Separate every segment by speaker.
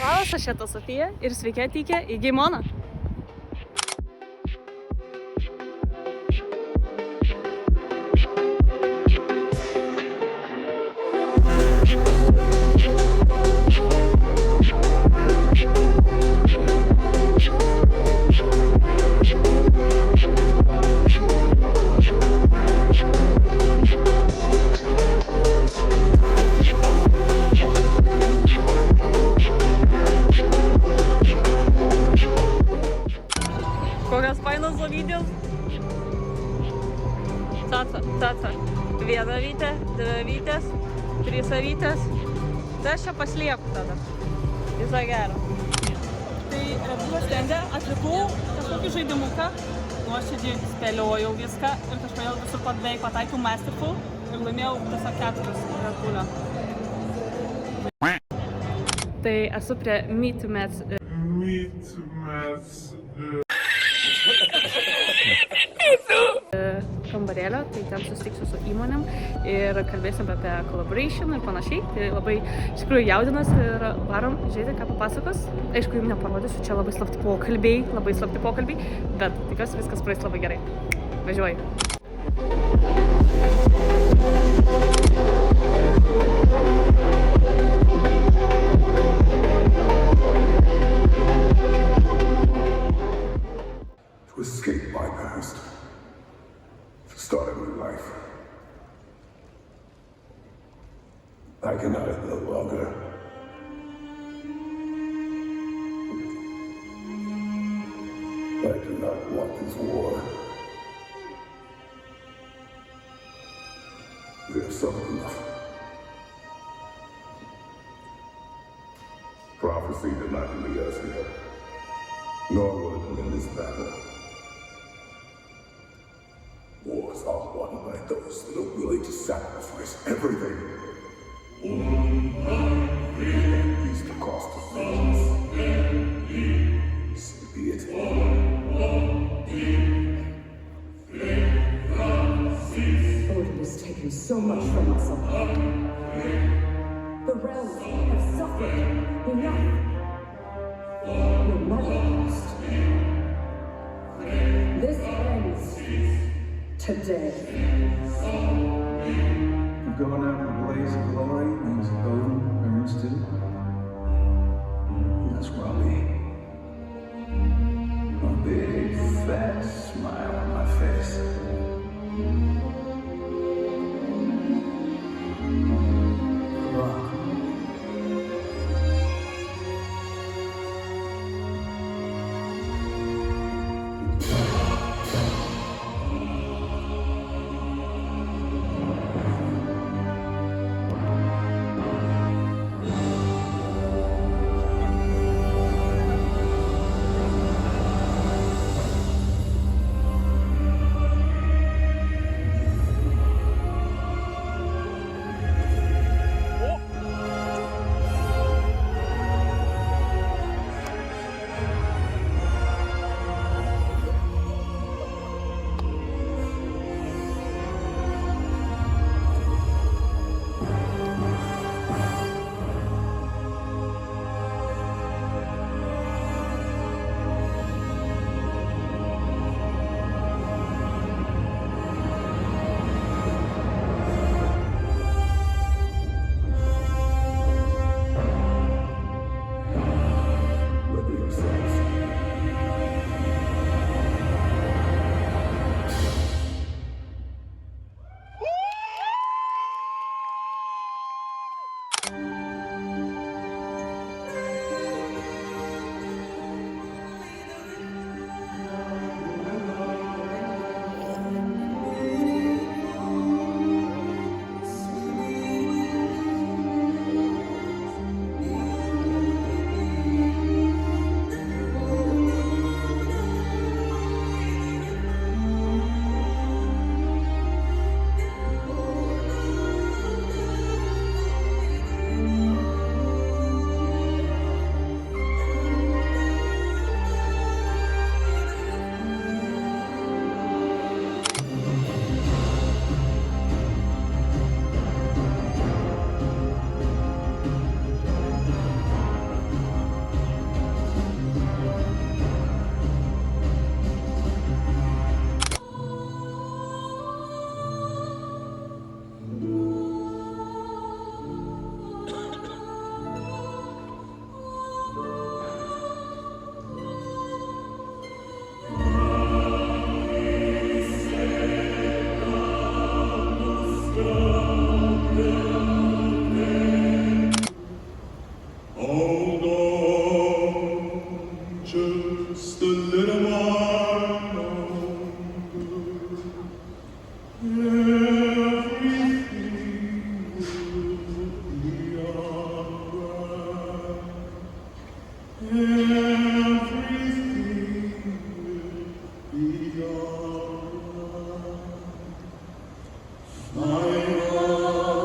Speaker 1: Labas, aš esu Sofija ir sveiki atvykę į Geimoną. Kokios fainos avytės? Caca. Viena avytė, dvi avytės, trys avytės. Tai aš čia paslieku tada. Viso gero. Tai Redbulo stende atlikau kažkokį žaidimuką. Nuoširdžiai spėliojau viską ir kažkodėl visur beveik pataikiau Masterful ir laimėjau tiesiog 4 Redbulio. Tai esu prie Meet Mets kambarėlio, tai ten susitiksiu su įmonėm ir kalbėsim apie collaboration ir panašiai. Tai labai iš tikrųjų jaudinuosi ir varom žiūrėti, ką papasakos. Aišku, jums neparodysiu, čia labai slapti pokalbiai, bet tikiuosi viskas praeis labai gerai. Važiuoju.
Speaker 2: To escape my past, to start a new life. I can hide no longer. I do not want this war. We have suffered enough. Prophecy did not lead us here, nor will it win this battle. Wars are won by those that are willing to sacrifice everything. At least the cost of things. So be it.
Speaker 3: Odin has taken so much from us all. The realms have suffered enough. No matter cost. This ends today.
Speaker 4: Going out in a blaze of glory means Odin earns too. That's where I'll be. A big, fat smile on my face. Rock.
Speaker 2: Hold on, just a little while longer. Everything will be alright. Everything will be alright. My love,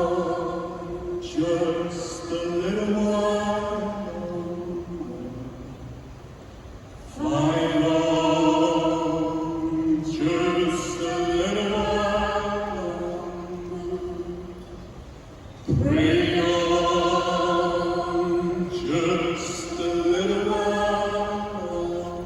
Speaker 2: just a little while longer. My love, just a little while longer. Pray on, just a little while longer.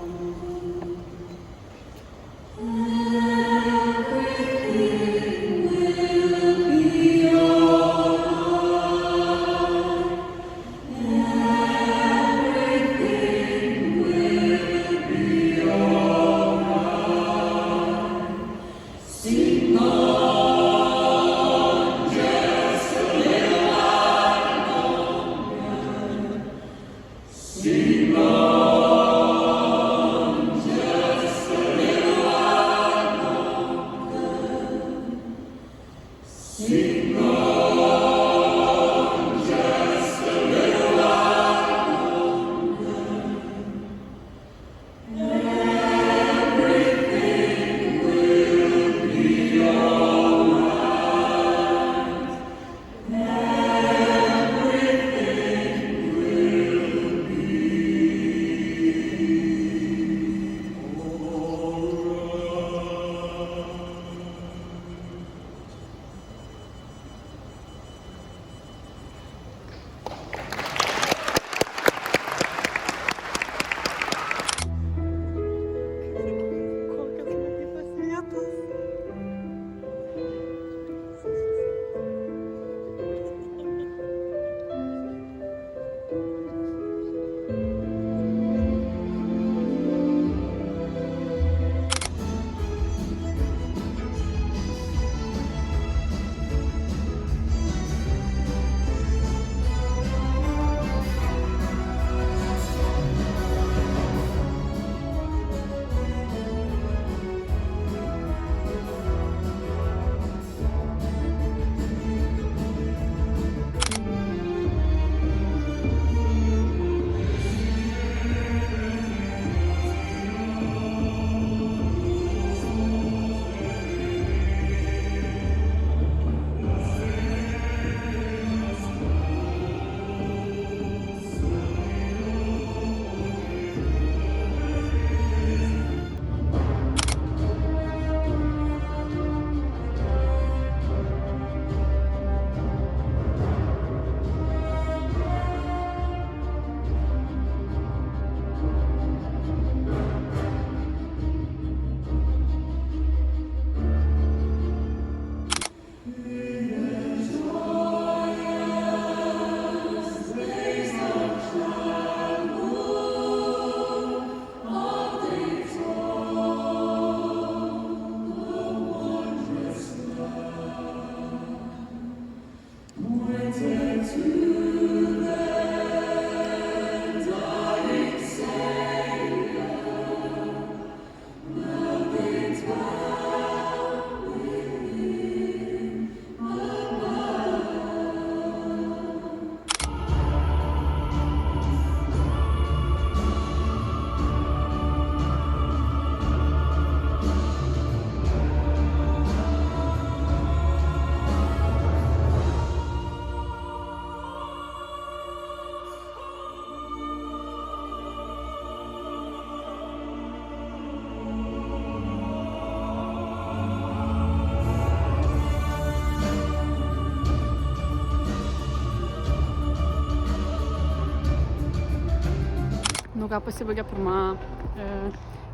Speaker 1: Nu ką, pasibaigė pirma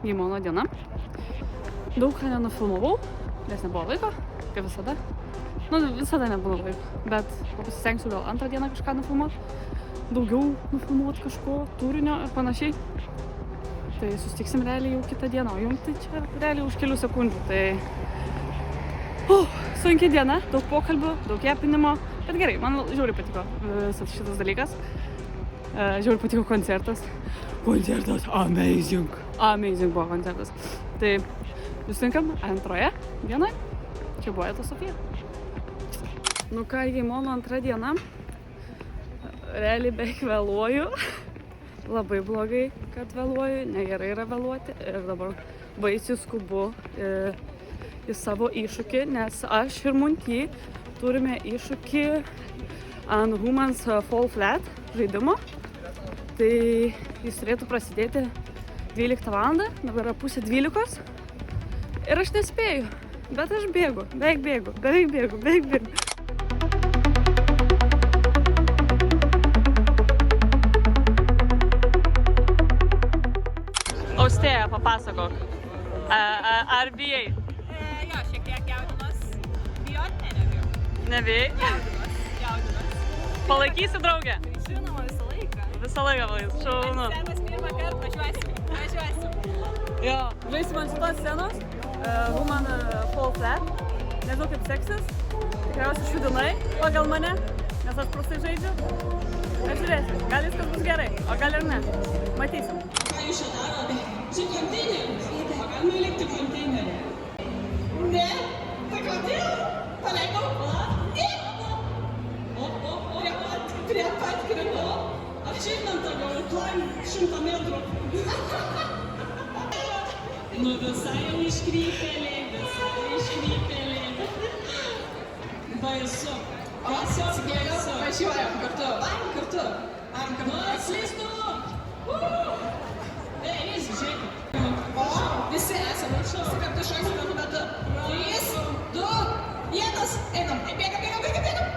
Speaker 1: gimimo diena. Daug ką nenufilmavau, nes nebuvo laiko, kaip visada. Nu, visada nebūna laiko, bet pasistengsiu gal antrą dieną kažką nufilmuoti. Daugiau nufilmuoti kažko, turinio ir panašiai. Tai susitiksim realiai jau kitą dieną, o jums tai čia realiai už kelių sekundžių. Tai sunki diena, daug pokalbių, daug kepinimo, bet gerai, man žiauriai patiko visas šitas dalykas. Žiauriai patiko koncertas. Koncertas amazing. Amazing buvo koncertas. Tai susitinkam antroje dienoje. Čia buvo Eta Sofija. Nu kągi, mano antra diena. Realiai beveik vėluoju. Labai blogai, kad vėluoju. Negerai yra vėluoti. Ir dabar baisiai skubu į savo iššūkį, nes aš ir Munty turime iššūkį ant Humans Fall Flat žaidimo. Tai jis turėtų prasidėti 12 valandą, dabar yra 11:30 ir aš nespėju, bet aš bėgu, beveik bėgu. Austėja, papasakok, ar bijai?
Speaker 5: Jo, šiek tiek jaudinos. Bijot? Ne, nebijau.
Speaker 1: Nebijai?
Speaker 5: Jaudinos.
Speaker 1: Palaikysi draugę?
Speaker 5: Žinoma, visą laiką.
Speaker 1: Visą laiką palaikys, šaunu.
Speaker 5: Senas pirmą kartą, važiuosim.
Speaker 1: Jo, žaisim ant šitos scenos, Human Fall Flat. Nežinau kaip seksis, tikriausiai šudinai pagal mane, nes aš prastai žaidžiu. Bet žiūrėsim, gal viskas bus gerai, o gal ir ne. Matysim.
Speaker 6: Ką jūs čia darote? Čia konteineris. O galima įlipti konteinerį? Ne? Tai kodėl? Paleidau? Ne! Prie pat krito. Achievement gavau, climb 100 metrų. Nu visai jau iškrypėliai. Baisu. Važiuojam kartu. Nu, slystu. Easy, žiūrėkit. O, visi esame. Visi kartu šoksim vienu metu. 3, 2, 1. Einam. Bėgam.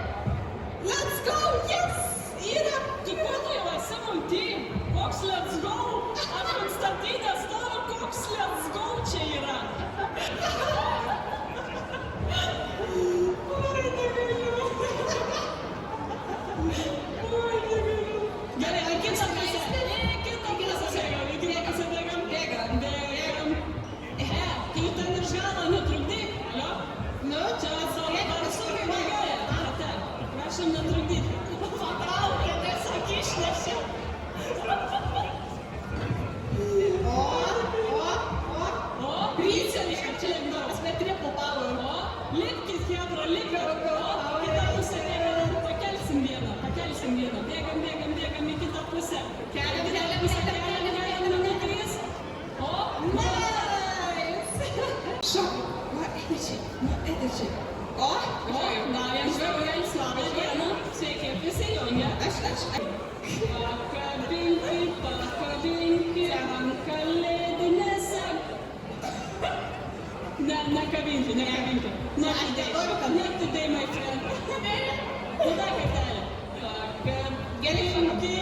Speaker 6: Let's go, yes! Yra. Tu patu jau esi Munty. Koks let's go? Aš Konstantinas tavo, koks let's go čia yra. Gerai, į kitą pusę. Bėgam. Tai ten iš galo netrukdyk, jo? Nu, čia savo parsūkai bėgioja. Prašom netrukdyti. Patraukė, tiesiog išnešė. O, kryčia, čia lipdo. Asmetri popavo. O, lipkis, Hebra, lipkis. O, kitą pusę bėgam. Pakelsim vieną. Bėgam į kitą pusę. Keliam. O, nice! Šok. Energy. O, davėm žvėgėlis, labą dieną. Sveiki, prisijungia. Aš. Pakabinki ant kalėdinėse. Nekabinki. Not today, my friend. Nu, dar kartelį. Pakabinki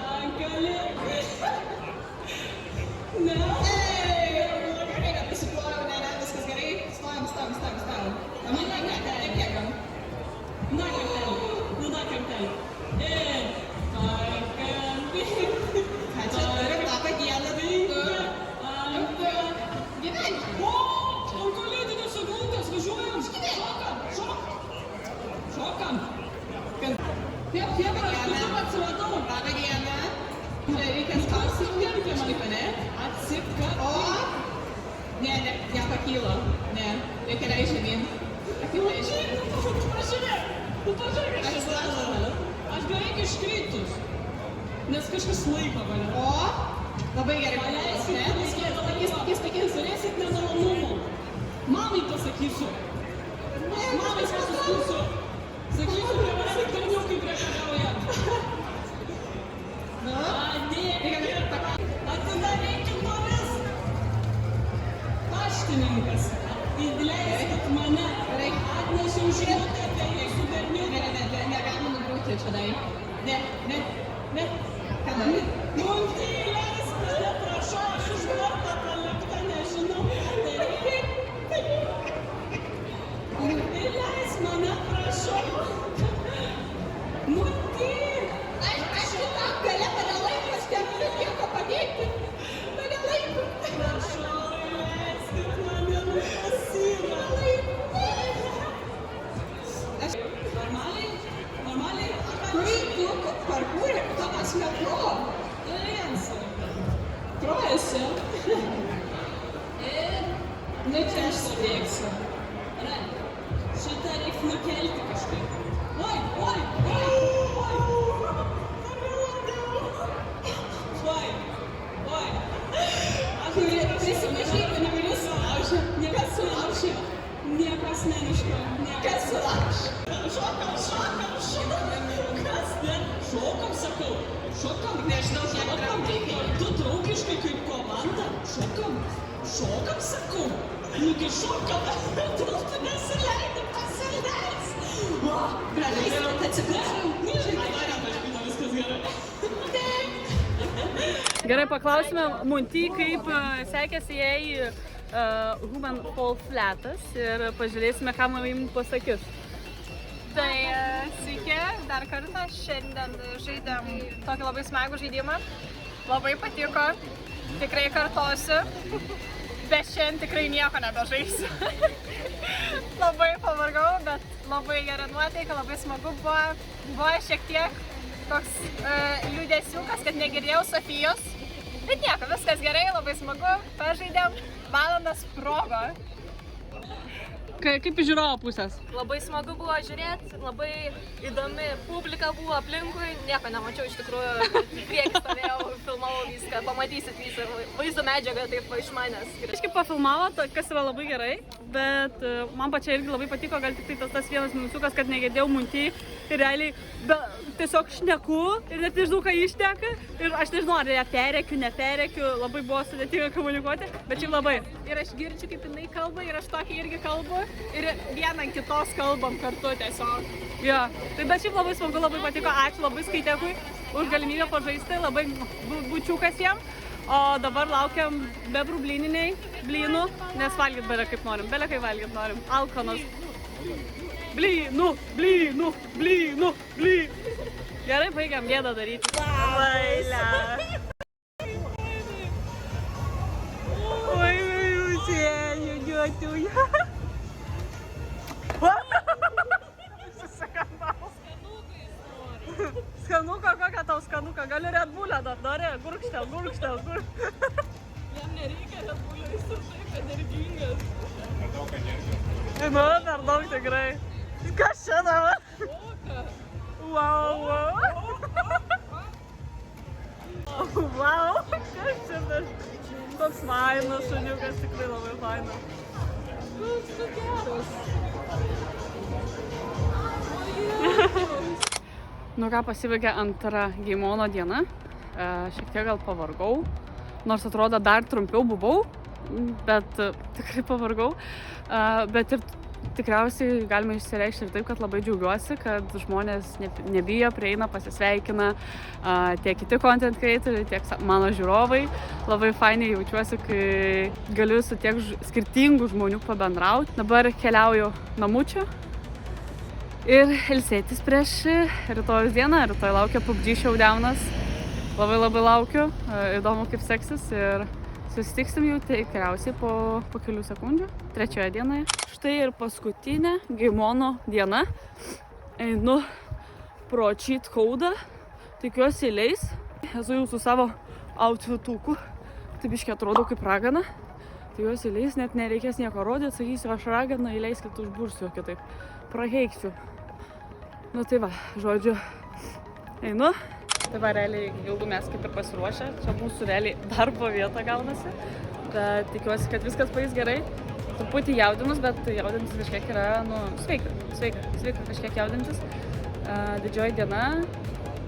Speaker 6: ant kalėdinėse. Ne. Gerai, prisiplojau, ne, viskas gerai. Stojam. Bėgam. Dar kartelį. Ką čia turim, labą dieną. Gyveni. O, ant kalėdinės eglutės važiuojam. Šokam. Hebra, aš kitur atsiradau. Labą dieną. Reikia atsipkirti man, ne? O, ne, nepakylo. Ne, reikia leidžiamien. Pažiūrėk, aš beveik iškritus, nes kažkas laiko mane. O, labai gerai paleisk, ne? Jis pakins, turėsit nemalonumų. Mamai pasakysiu. Mamai pasakysiu. Sakysiu, prie mane tik tarniukai priekaliauja. Atidarykit duris. Paštininkas. Įleiskit mane. Atnešiau žinutę apie jūsų berniuką. Negalima nugrūti čia dai. Ne. Kada? Munty, leisk mane, prašau, aš už vartą palikta, nežinau, ką daryti. Įleisk mane, prašau. Munty. Aš šitam gale mane laiko, aš negaliu nieko paveikti. Mane laiko. Prašau, įleiskit mane, nupasyra. Normaliai? 3, 2, Šokam, nežinau, kiek gram reikia. Tu draugiškai kaip komanda. Šokam, sakau. Nugi šokam, tu nesileidi, pasileis. O, braliais, atsiprašau. Viskas gerai.
Speaker 1: Gerai, paklausime Munti, kaip sekėsi jai Human Fall Flatas ir pažiūrėsime, ką man jums pasakys.
Speaker 5: Tai sveiki, dar kartą šiandien žaidėm tokį labai smagų žaidimą. Labai patiko, tikrai kartosiu, bet šiandien tikrai nieko nebežaisiu. Labai pavargau, bet labai gera nuotaika, labai smagu buvo. Buvo šiek tiek toks liūdesiukas, kad negirdėjau Sofijos. Bet nieko, viskas gerai, labai smagu, pažaidėm, valandas sprogo.
Speaker 1: Kaip iš žiūrovo pusės?
Speaker 7: Labai smagu buvo žiūrėti, labai įdomi publika buvo aplinkui, nieko nemačiau iš tikrųjų, priekį stovėjau, filmavau viską, pamatysit visą vaizdo medžiagą taip iš manęs.
Speaker 1: Kažkaip pafilmavo, kas yra labai gerai, bet man pačiai irgi labai patiko, gal tik tai tas vienas minusukas, kad negirdėjau Munti ir realiai tiesiog šneku ir net nežinau, ką išteka ir aš nežinau, ar ją perėkiu, neperėkiu, labai buvo sudėtinga komunikuoti, bet šiaip labai.
Speaker 5: Ir aš girdžiu, kaip jinai kalba ir aš tokia irgi kalbu ir vieną ant kitos kalbam kartu tiesiog.
Speaker 1: Jo, tai bet šiaip labai smagu, labai patiko, ačiū labai Skaitekui už galimybę pažaisti, labai bučiukas jam, o dabar laukiam bebrų blynų, nes valgyt bele kaip norim, alkanos. Blynų. Gerai, baigiam gėdą daryti. Vailę. Oi, Rusėnių, duotuja. Skanuką, kokią tau skanuką? Gali Red Bullą dar, nori? Gurkštel. Jam nereikia Red Bullą, jis ir taip energingas. Per daug energijos. Nu, per daug tikrai. Kas čia dabar? Wow. Wow, kas čia dar? Toks fainas šuniukas, tikrai labai fainas. Tu geras. Nu ką, pasibaigė antra Geimono diena. Šiek tiek gal pavargau. Nors atrodo dar trumpiau buvau, bet tikrai pavargau. Bet ir tikriausiai galima išsireikšti ir taip, kad labai džiaugiuosi, kad žmonės nebijo, prieina, pasisveikina, tiek kiti content creatoriai, tiek mano žiūrovai. Labai fainiai jaučiuosi, kai galiu su tiek skirtingų žmonių pabendrauti. Dabar keliauju namučiu ir ilsėtis prieš rytojus dieną. Rytoj laukia PUBG Showdownas. Labai laukiu, įdomu kaip seksis ir susitiksim jau tikriausiai po kelių sekundžių, trečioje dienoje. Štai ir paskutinė Geimono diena. Einu pro cheat code'ą, tikiuosi įleis. Esu jau su savo outfituku, tai biškai atrodo kaip ragana. Tikiuosi įleis, net nereikės nieko rodyti, sakysiu, aš ragana, įleiskit, užbursiu kitaip, prakeiksiu. Nu tai va, žodžiu, einu. Tai va, realiai jau mes kaip ir pasiruošę, čia mūsų realiai darbo vieta gaunasi, bet tikiuosi, kad viskas paeis gerai. Truputį jaudinus, bet jaudintis kažkiek yra, nu, sveika kažkiek jaudintis. Didžioji diena,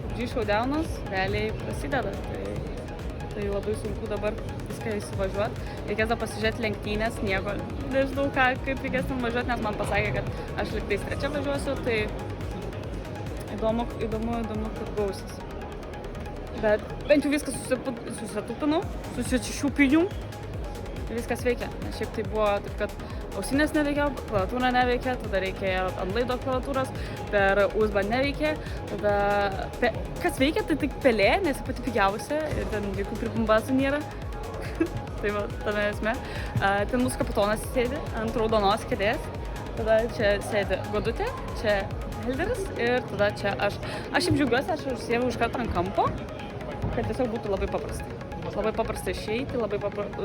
Speaker 1: PUBG Showdownas realiai prasideda, tai labai sunku dabar viską įsivažiuoti. Reikės dar pasižiūrėti lenktynės, nieko, nežinau kaip reikės ten važiuoti, nes man pasakė, kad aš liktais trečia važiuosiu, tai įdomu, kaip gausis. Bet bent jau viskas susitupinau, susičiupinau ir viskas veikia. Nes šiaip tai buvo taip, kad ausinės neveikia, klaviatūra neveikia, tada reikėjo ant laido klaviatūros, per USB neveikia, tada kas veikia, tai tik pelė, nes pati pigiausia ir ten jokių pripumbasų nėra. Tai va, tame esmė. Ten mūsų kapitonas sėdi ant raudonos kėdės, tada čia sėdi Godutė, čia Helderis ir tada čia aš. Aš šiaip džiaugiuosi, aš užsėmiau iš karto ant kampo, kad tiesiog būtų labai paprasta. Labai paprasta išeiti, labai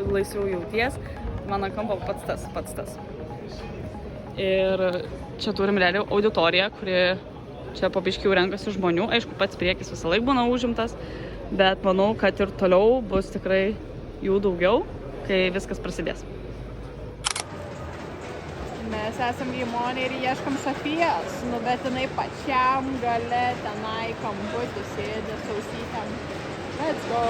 Speaker 1: laisviau jauties. Man ant kampo pats tas. Ir čia turim realiai auditoriją, kuri čia po biškių renkasi žmonių. Aišku, pats priekis visą laiką būna užimtas, bet manau, kad ir toliau bus tikrai jų daugiau, kai viskas prasidės.
Speaker 5: Mes esam įmonė ir ieškam Sofijos, nu bet jinai pačiam gale tenai kamputy sėdė sausytėm. Let's go!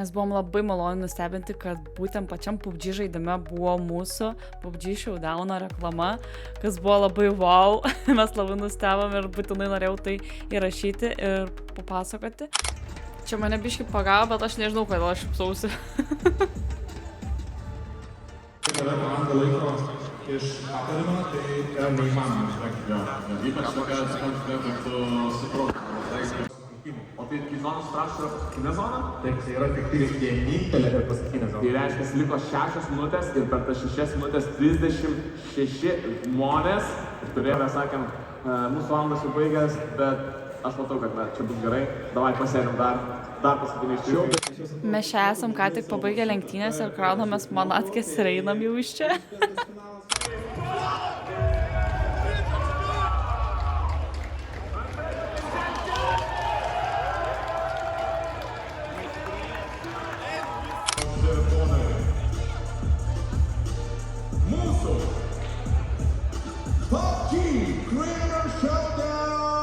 Speaker 1: Mes buvom labai maloniai nustebinti, kad būtent pačiam PUBG žaidime buvo mūsų PUBG Showdowno reklama, kas buvo labai wow. Mes labai nustebom ir būtinai norėjau tai įrašyti ir papasakoti. Čia mane biškai pagavo, bet aš nežinau, kodėl aš šypsausi.
Speaker 8: Kada komanda laiko iš aptarimo, tai yra neįmanoma išvengti jo. Ypač tokia kad tu suproti. O tai kai zonos strašo yra paskutinė zona? Taip, tai yra tik vienintelė ir paskutinė zona. Tai reiškia, liko 6 minutės ir per tas 6 minutės 36 žmonės. Ir turėjome, sakėm, mūsų valandas jau baigęs, bet aš matau, kad čia bus gerai. Davai pasėdim dar paskutinį ištriukai.
Speaker 1: Mes čia esam ką tik pabaigę lenktynės ir kraunamės manatkės ir einam jau iš čia.
Speaker 8: Mūsų PUBG Creator Showdown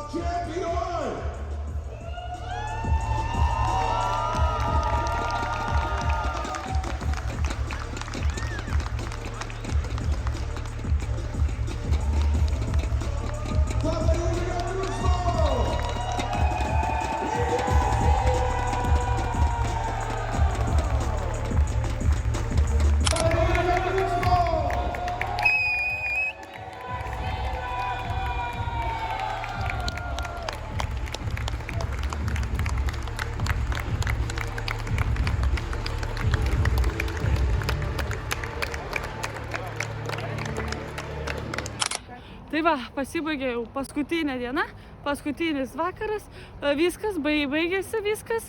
Speaker 8: Champion!
Speaker 1: Tai va, pasibaigė jau paskutinė diena, paskutinis vakaras, viskas, baigėsi viskas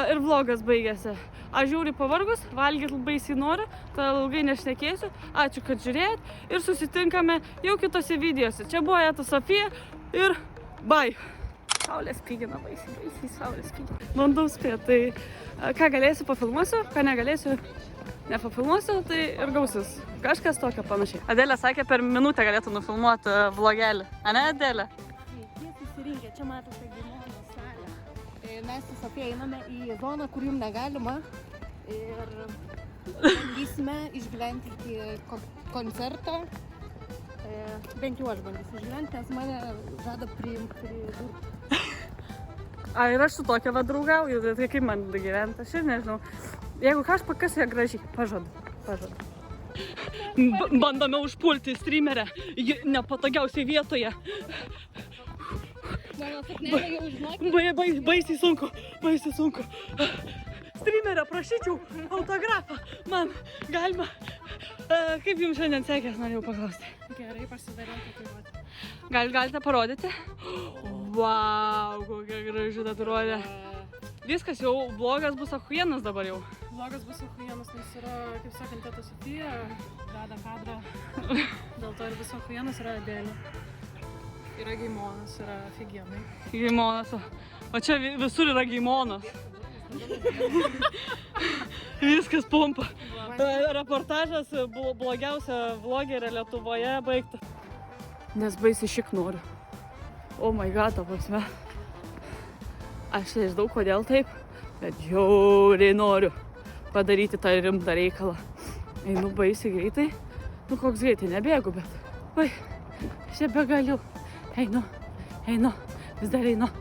Speaker 1: ir vlogas baigėsi. Aš žiūriu pavargus, valgyti baisiai noriu, tai ilgai nešnekėsiu. Ačiū, kad žiūrėjot ir susitinkame jau kitose videose. Čia buvo Eta Sofija ir bye. Saulė spygina, baisiai saulė spygina. Bandau spėti, tai ką galėsiu pafilmuosiu, ką negalėsiu nepafilmuosiu, tai ir gausis. Kažkas tokio panašiai. Adelė sakė, per minutę galėtų nufilmuoti vlogelį. Ane, Adelė?
Speaker 9: Jie susirinkę, čia matote gyvūnų salę. Mes su Sofija einame į zoną, kur jums negalima. Ir bandysime išgyventi iki koncerto. Bent jau aš bandysiu išgyventi, nes mane žada priimti prie durų.
Speaker 1: A, ir aš su tokia va draugauju, tai kaip man gyventi, aš ir nežinau. Jeigu kažkas ją gražiai, pažadu. Bandome užpulti streamerę nepatogiausiai vietoje. Baisiai sunku. Streamerę, prašyčiau autografą. Man galima. Kaip jums šiandien sekės, norėjau paklausti.
Speaker 5: Gerai, pasidariau tatuiruotę.
Speaker 1: Galite parodyti? Vau, kokia graži tatuiruotė. Viskas jau, vlogas bus achuienas dabar jau.
Speaker 5: Vlogas bus achuienas, nes yra, kaip sakant, Eta Sofija, veda kadrą. Dėl to ir bus achuienas, yra Adelė. Yra Geimonas, yra Figienai.
Speaker 1: Geimonas, o čia visur yra Geimonas. Viskas pumpa. Reportažas blogiausia vlogerė Lietuvoje baigta. Nes baisiai šik noriu. Oh my god, ta prasme. Aš nežinau, kodėl taip, bet žiauriai noriu padaryti tą rimtą reikalą. Einu baisiai greitai. Nu, koks greitai, nebėgu, bet... Oi, aš nebegaliu. Einu. Vis dar einu.